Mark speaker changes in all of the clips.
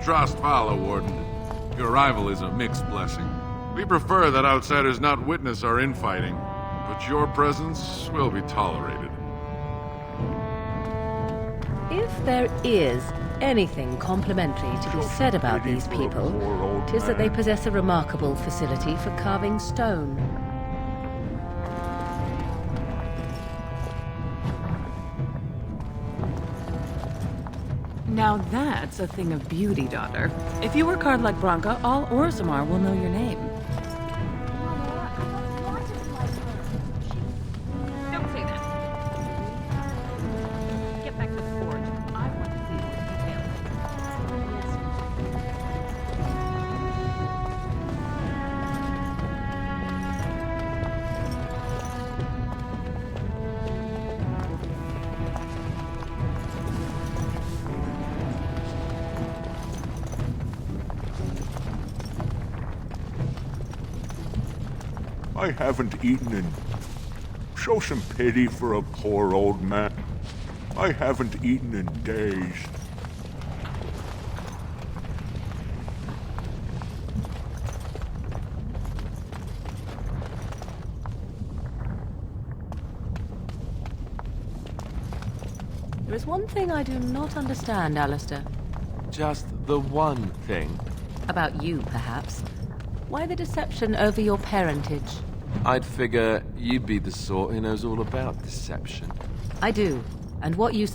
Speaker 1: Trost Vala, Warden. Your arrival is a mixed blessing. We prefer that outsiders not witness our infighting, but your presence will be tolerated.
Speaker 2: If there is anything complimentary to be said about these people, 'tis that they possess a remarkable facility for carving stone.
Speaker 3: Now that's a thing of beauty, daughter. If you work hard like Branka, all Orzammar will know your name. Don't say that. Get back to the forge. I want to see the details.
Speaker 4: I haven't eaten in... Show some pity for a poor old man. I haven't eaten in days.
Speaker 2: There is one thing I do not understand, Alistair.
Speaker 5: Just the one thing.
Speaker 2: About you, perhaps. Why the deception over your parentage?
Speaker 5: I'd figure you'd be the sort who knows all about deception.
Speaker 2: I do. And what you...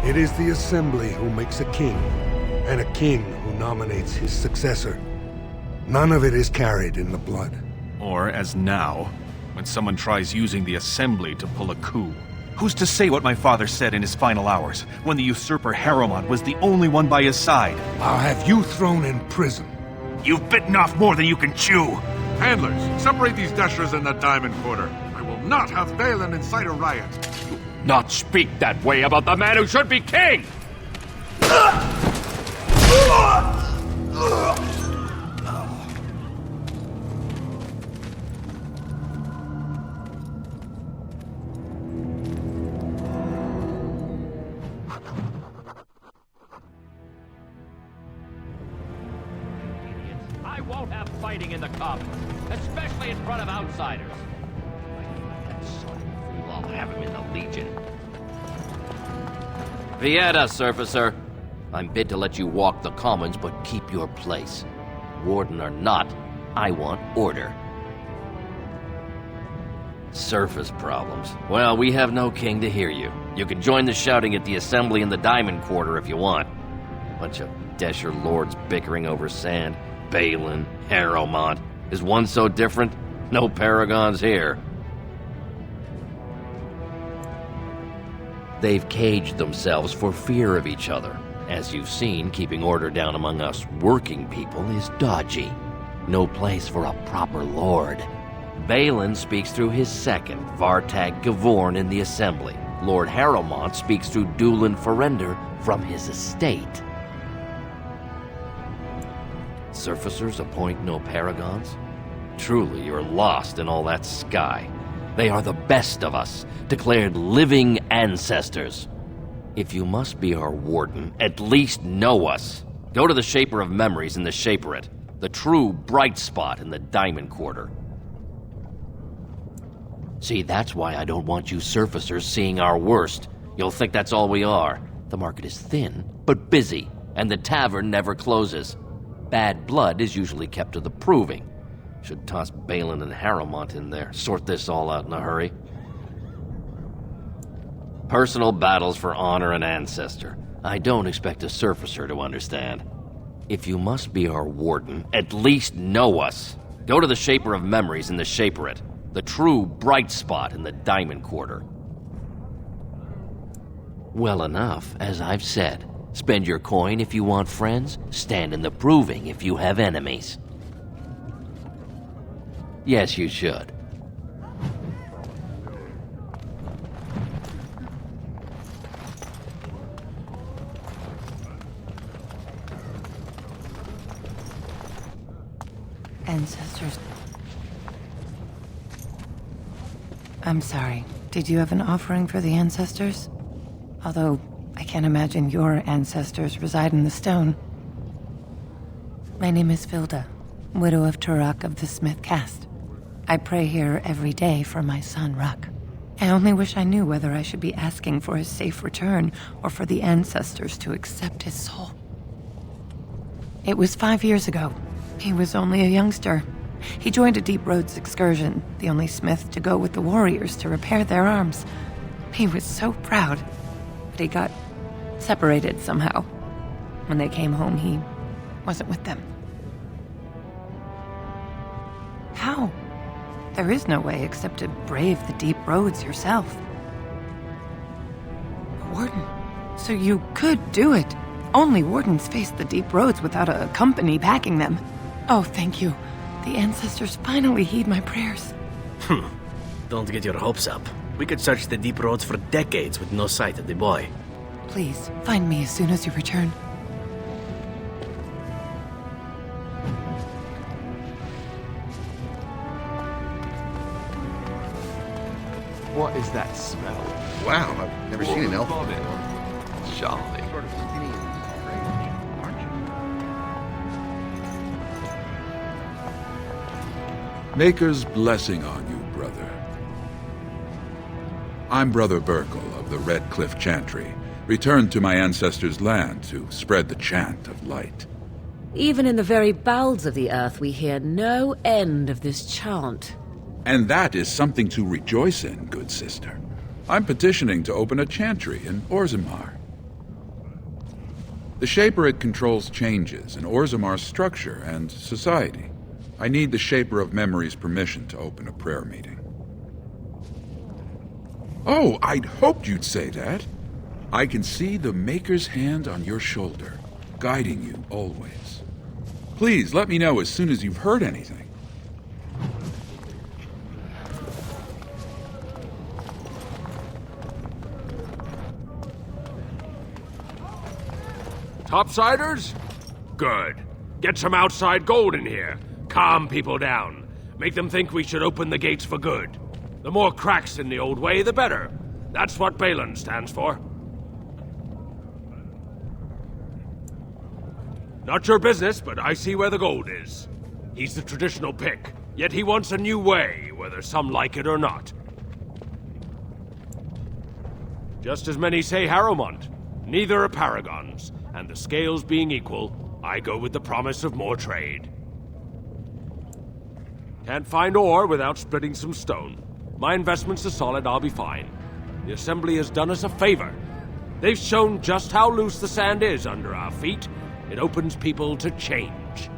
Speaker 6: It is the Assembly who makes a king, and a king who nominates his successor. None of it is carried in the blood.
Speaker 7: Or, as now, when someone tries using the Assembly to pull a coup. Who's to say what my father said in his final hours, when the usurper Harrowmont was the only one by his side?
Speaker 6: I'll have you thrown in prison.
Speaker 7: You've bitten off more than you can chew!
Speaker 1: Handlers, separate these Deshras in the Diamond Quarter. I will not have Balin incite a riot.
Speaker 8: Not speak that way about the man who should be king! I won't have fighting in the Commons, especially in front of outsiders. That son of a fool, I'll have him in the Legion. Vieta, Surfacer. I'm bid to let you walk the Commons, but keep your place. Warden or not, I want order. Surface problems. Well, we have no king to hear you. You can join the shouting at the Assembly in the Diamond Quarter if you want. Bunch of Desher lords bickering over sand. Balin, Harrowmont. Is one so different? No paragons here. They've caged themselves for fear of each other. As you've seen, keeping order down among us working people is dodgy. No place for a proper lord. Balin speaks through his second, Vartag Gavorn, in the Assembly. Lord Harrowmont speaks through Dulin Ferender from his estate. Surfacers appoint no paragons? Truly, you're lost in all that sky. They are the best of us, declared living ancestors. If you must be our warden, at least know us. Go to the Shaper of Memories in the Shaperate, the true bright spot in the Diamond Quarter. See, that's why I don't want you surfacers seeing our worst. You'll think that's all we are. The market is thin, but busy, and the tavern never closes. Bad blood is usually kept to the proving. Should toss Balin and Harrowmont in there, sort this all out in a hurry. Personal battles for honor and ancestor. I don't expect a surfacer to understand. If you must be our warden, at least know us. Go to the Shaper of Memories in the Shaperate, the true bright spot in the Diamond Quarter. Well enough, as I've said. Spend your coin if you want friends, stand in the proving if you have enemies. Yes, you should.
Speaker 9: Ancestors. I'm sorry. Did you have an offering for the ancestors? Although, I can't imagine your ancestors reside in the stone. My name is Vilda, widow of Turok of the Smith caste. I pray here every day for my son, Ruck. I only wish I knew whether I should be asking for his safe return or for the ancestors to accept his soul. It was 5 years ago. He was only a youngster. He joined a Deep Roads excursion, the only smith to go with the warriors to repair their arms. He was so proud, but he got separated somehow. When they came home, he wasn't with them. How? There is no way except to brave the Deep Roads yourself. Warden, so you could do it. Only wardens face the Deep Roads without a company backing them. Oh, thank you. The ancestors finally heed my prayers.
Speaker 10: Don't get your hopes up. We could search the Deep Roads for decades with no sight of the boy.
Speaker 9: Please, find me as soon as you return.
Speaker 5: What is that smell?
Speaker 11: Wow, I've never seen an elf before.
Speaker 5: Jolly.
Speaker 11: Sort of skinny and strange, aren't you?
Speaker 12: Maker's blessing on you, brother. I'm Brother Burkle of the Red Cliff Chantry, returned to my ancestors' land to spread the chant of light.
Speaker 2: Even in the very bowels of the earth, we hear no end of this chant.
Speaker 12: And that is something to rejoice in, good sister. I'm petitioning to open a chantry in Orzammar. The Shaperate controls changes in Orzamar's structure and society. I need the Shaper of Memory's permission to open a prayer meeting. Oh, I'd hoped you'd say that. I can see the Maker's hand on your shoulder, guiding you always. Please let me know as soon as you've heard anything.
Speaker 13: Topsiders? Good. Get some outside gold in here. Calm people down. Make them think we should open the gates for good. The more cracks in the old way, the better. That's what Balin stands for. Not your business, but I see where the gold is. He's the traditional pick, yet he wants a new way, whether some like it or not. Just as many say Harrowmont. Neither are paragons, and the scales being equal, I go with the promise of more trade. Can't find ore without splitting some stone. My investments are solid, I'll be fine. The Assembly has done us a favor. They've shown just how loose the sand is under our feet. It opens people to change.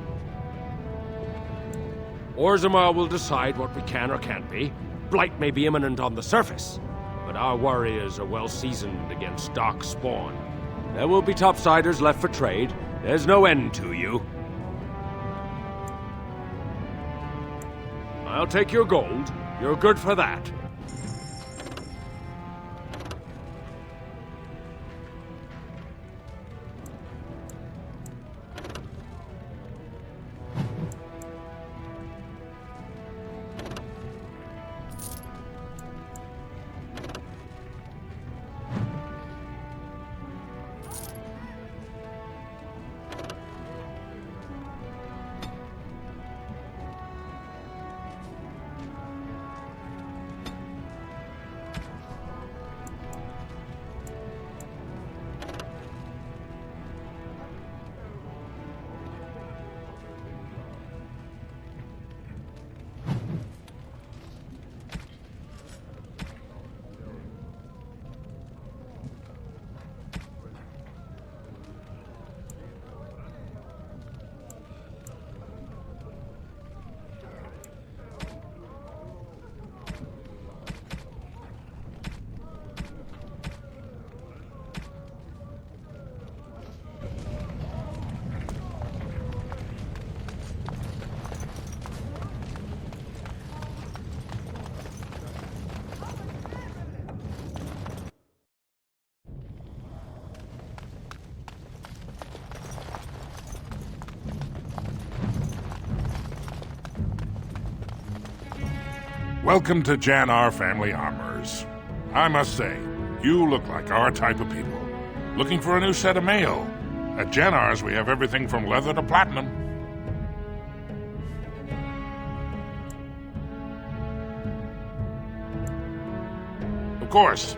Speaker 13: Orzammar will decide what we can or can't be. Blight may be imminent on the surface, but our warriors are well seasoned against dark spawn. There will be topsiders left for trade. There's no end to you. I'll take your gold. You're good for that.
Speaker 14: Welcome to Jan-Ar Family Armors. I must say, you look like our type of people. Looking for a new set of mail? At Jan-Ar's, we have everything from leather to platinum. Of course,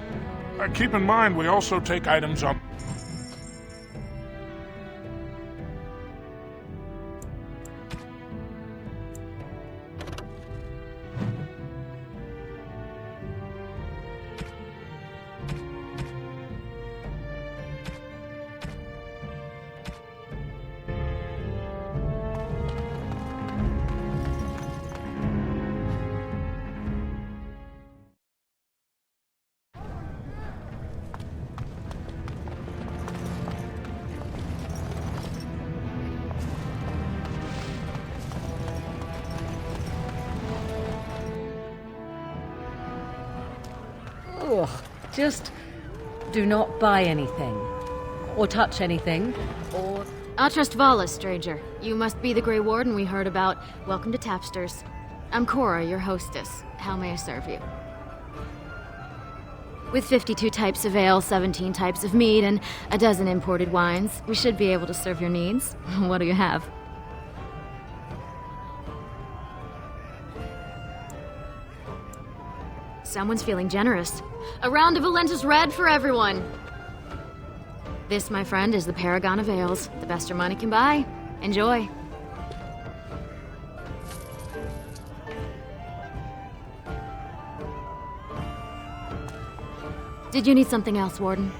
Speaker 14: keep in mind we also take items on...
Speaker 2: Ugh, just do not buy anything, or touch anything, or...
Speaker 15: I'll trust Vala, stranger. You must be the Grey Warden we heard about. Welcome to Tapsters. I'm Cora, your hostess. How may I serve you? With 52 types of ale, 17 types of mead, and a dozen imported wines, we should be able to serve your needs. What do you have? Someone's feeling generous. A round of Valentis Red for everyone! This, my friend, is the Paragon of Ales. The best your money can buy. Enjoy. Did you need something else, Warden?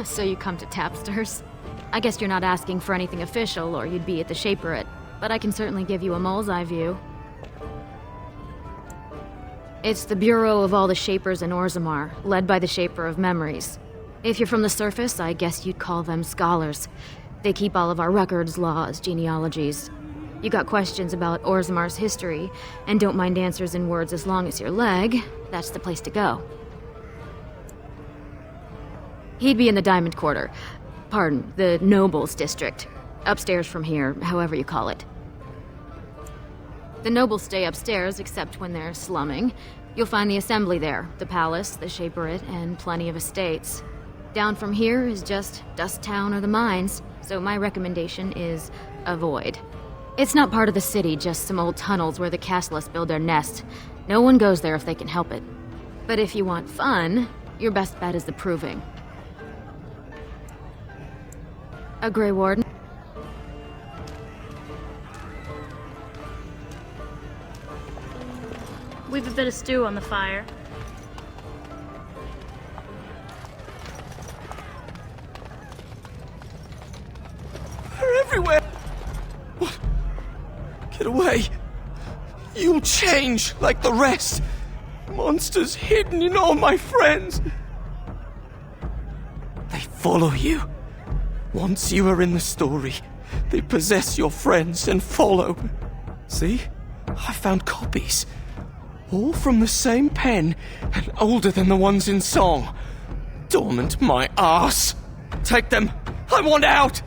Speaker 15: So you come to Tapsters? I guess you're not asking for anything official, or you'd be at the Shaperate. But I can certainly give you a mole's eye view. It's the Bureau of all the Shapers in Orzammar, led by the Shaper of Memories. If you're from the surface, I guess you'd call them scholars. They keep all of our records, laws, genealogies. You got questions about Orzammar's history, and don't mind answers in words as long as your leg, that's the place to go. He'd be in the Diamond Quarter. Pardon, the Nobles District. Upstairs from here, however you call it. The nobles stay upstairs, except when they're slumming. You'll find the Assembly there, the Palace, the Shaperate, and plenty of estates. Down from here is just Dust Town or the mines, so my recommendation is avoid. It's not part of the city, just some old tunnels where the Castlists build their nests. No one goes there if they can help it. But if you want fun, your best bet is the Proving. A Grey Warden?
Speaker 16: We've a bit of stew on the fire.
Speaker 17: They're everywhere! What? Get away! You'll change like the rest! Monsters hidden in all my friends! They follow you. Once you are in the story, they possess your friends and follow. See? I found copies. All from the same pen, and older than the ones in song. Dormant my arse! Take them! I want out!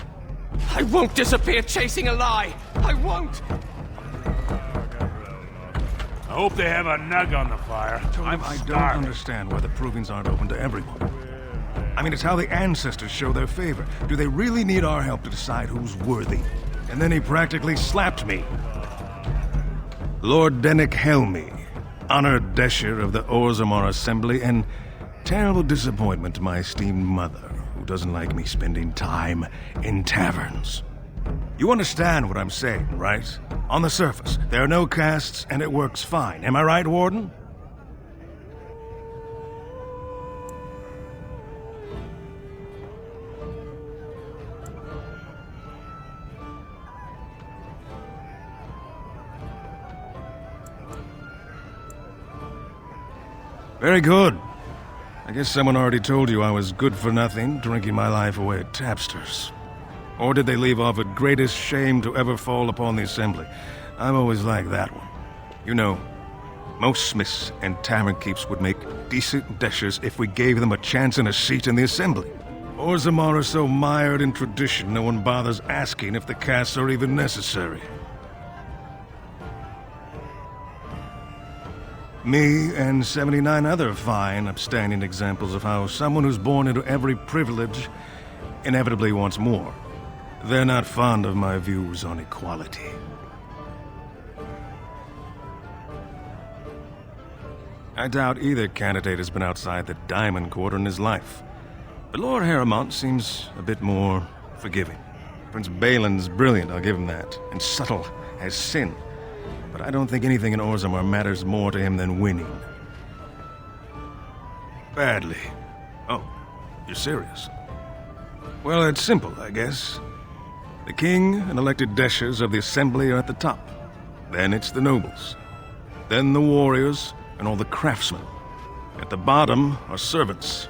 Speaker 17: I won't disappear chasing a lie! I won't!
Speaker 18: I hope they have a nug on the fire.
Speaker 6: I don't understand why the provings aren't open to everyone. I mean, it's how the ancestors show their favor. Do they really need our help to decide who's worthy? And then he practically slapped me. Lord Dennick Helmy, honored Desher of the Orzammar Assembly, and terrible disappointment to my esteemed mother, who doesn't like me spending time in taverns. You understand what I'm saying, right? On the surface, there are no castes, and it works fine. Am I right, Warden? Very good. I guess someone already told you I was good for nothing, drinking my life away at Tapsters. Or did they leave off at greatest shame to ever fall upon the Assembly? I've always liked that one. You know, most smiths and tavern keeps would make decent deshers if we gave them a chance and a seat in the Assembly. Orzammar are so mired in tradition, no one bothers asking if the castes are even necessary. Me and 79 other fine, upstanding examples of how someone who's born into every privilege inevitably wants more. They're not fond of my views on equality. I doubt either candidate has been outside the Diamond Quarter in his life. But Lord Harrowmont seems a bit more forgiving. Prince Balin's brilliant, I'll give him that, and subtle as sin. But I don't think anything in Orzammar matters more to him than winning. Badly. Oh, you're serious? Well, it's simple, I guess. The king and elected Deshas of the Assembly are at the top. Then it's the nobles. Then the warriors and all the craftsmen. At the bottom are servants.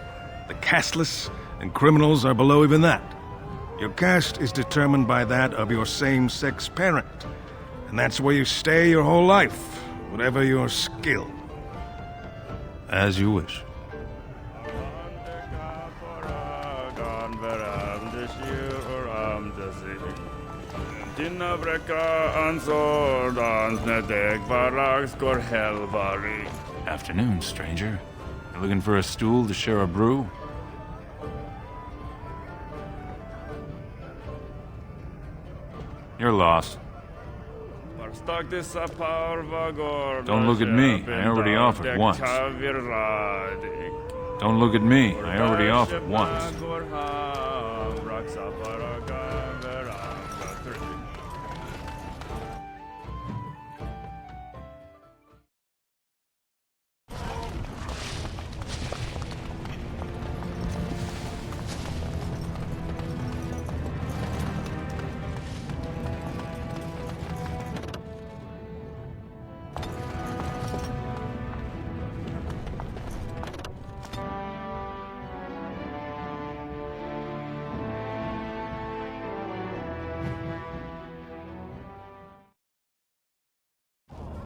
Speaker 6: The casteless and criminals are below even that. Your caste is determined by that of your same-sex parent. And that's where you stay your whole life, whatever your skill. As you wish.
Speaker 12: Afternoon, stranger. You looking for a stool to share a brew? You're lost. Don't look at me. I already offered once. Don't look at me. I already offered once.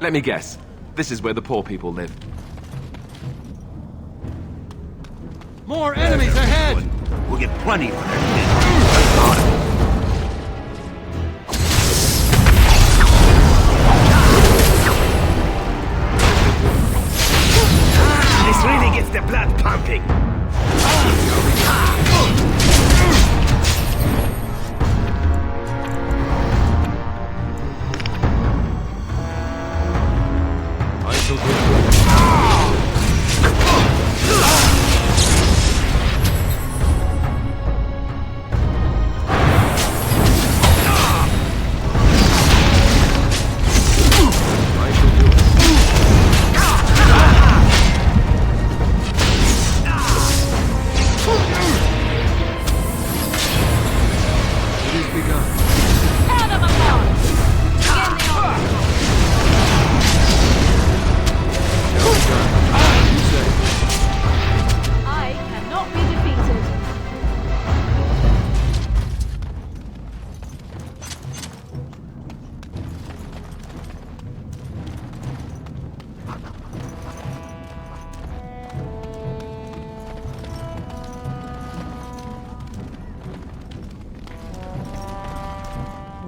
Speaker 5: Let me guess. This is where the poor people live.
Speaker 19: More enemies ahead!
Speaker 18: We'll get plenty for their This really gets the blood pumping.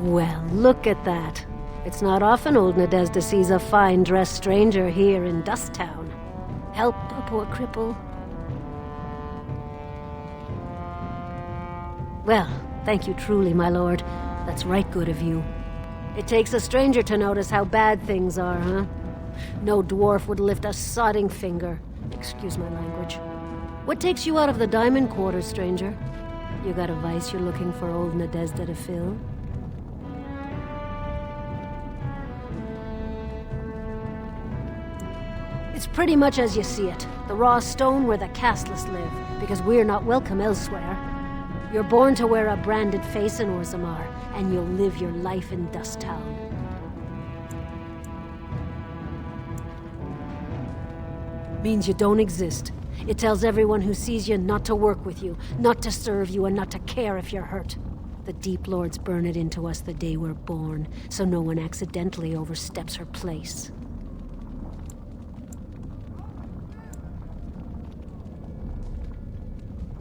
Speaker 20: Well, look at that. It's not often old Nadezda sees a fine-dressed stranger here in Dusttown. Help a poor cripple. Well, thank you truly, my lord. That's right good of you. It takes a stranger to notice how bad things are, huh? No dwarf would lift a sodding finger. Excuse my language. What takes you out of the Diamond Quarter, stranger? You got a vice you're looking for old Nadezda to fill? It's pretty much as you see it. The raw stone where the casteless live, because we're not welcome elsewhere. You're born to wear a branded face in Orzammar, and you'll live your life in Dusttown. Means you don't exist. It tells everyone who sees you not to work with you, not to serve you, and not to care if you're hurt. The Deep Lords burn it into us the day we're born, so no one accidentally oversteps her place.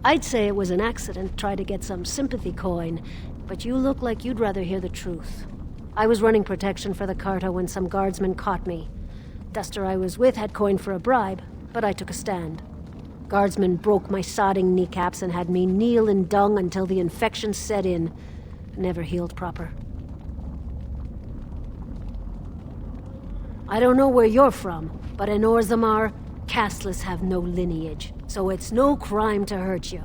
Speaker 20: I'd say it was an accident, try to get some sympathy coin, but you look like you'd rather hear the truth. I was running protection for the Carta when some guardsmen caught me. Duster I was with had coined for a bribe, but I took a stand. Guardsmen broke my sodding kneecaps and had me kneel in dung until the infection set in. Never healed proper. I don't know where you're from, but in Orzammar, casteless have no lineage, so it's no crime to hurt you.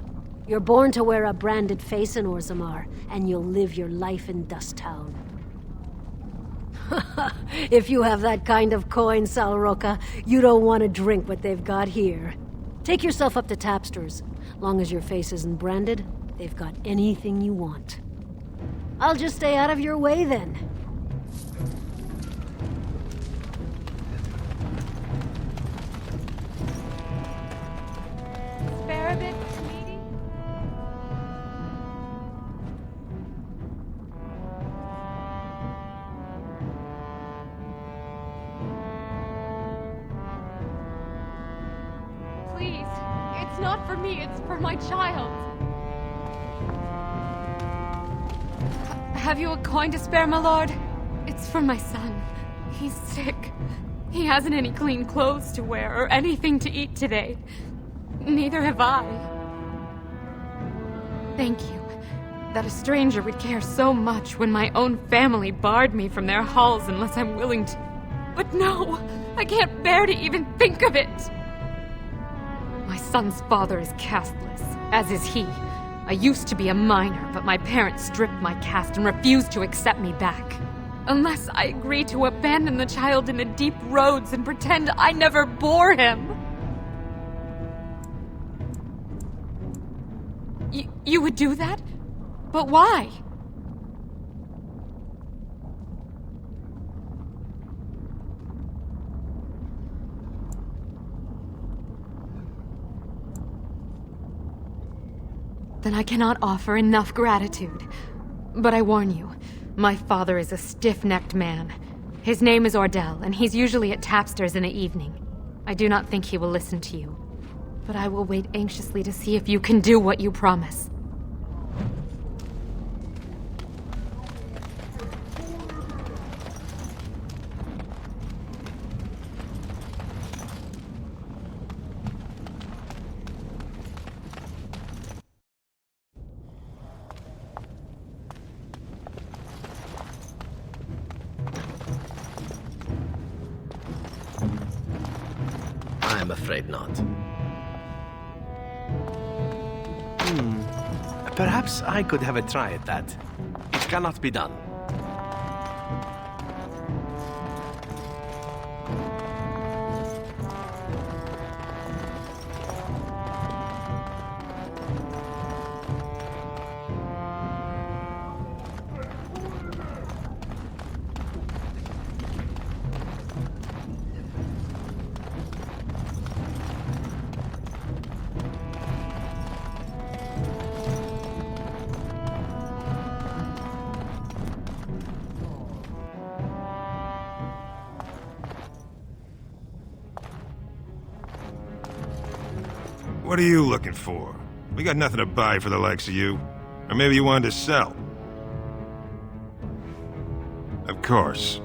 Speaker 20: You're born to wear a branded face in Orzammar, and you'll live your life in Dust Town. If you have that kind of coin, Sal Roca, you don't want to drink what they've got here. Take yourself up to Tapster's. Long as your face isn't branded, they've got anything you want. I'll just stay out of your way then.
Speaker 21: Spare a bit, sweetie? Please, it's not for me, it's for my child. Have you a coin to spare, my lord? It's for my son. He's sick. He hasn't any clean clothes to wear or anything to eat today. Neither have I. Thank you. That a stranger would care so much when my own family barred me from their halls unless I'm willing to. But no! I can't bear to even think of it! My son's father is casteless, as is he. I used to be a minor, but my parents stripped my caste and refused to accept me back. Unless I agree to abandon the child in the deep roads and pretend I never bore him. You would do that? But why? Then I cannot offer enough gratitude. But I warn you, my father is a stiff-necked man. His name is Ordell, and he's usually at Tapster's in the evening. I do not think he will listen to you. But I will wait anxiously to see if you can do what you promise.
Speaker 10: I'm afraid not. Perhaps I could have a try at that. It cannot be done.
Speaker 6: What are you looking for? We got nothing to buy for the likes of you. Or maybe you wanted to sell. Of course.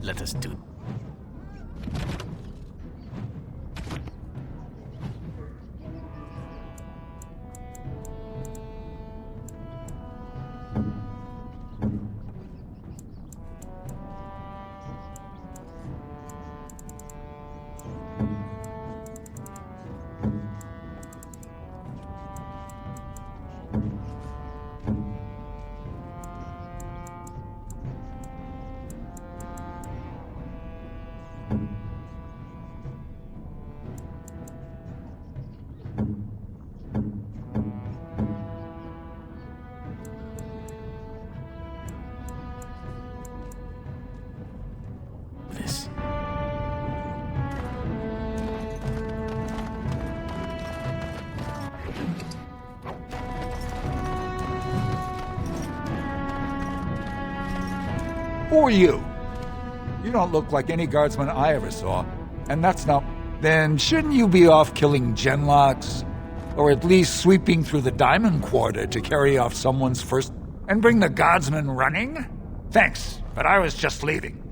Speaker 10: Let us do. This.
Speaker 3: Who are you? You don't look like any guardsman I ever saw. And that's not... Then shouldn't you be off killing genlocks? Or at least sweeping through the Diamond Quarter to carry off someone's first... And bring the guardsmen running? Thanks, but I was just leaving.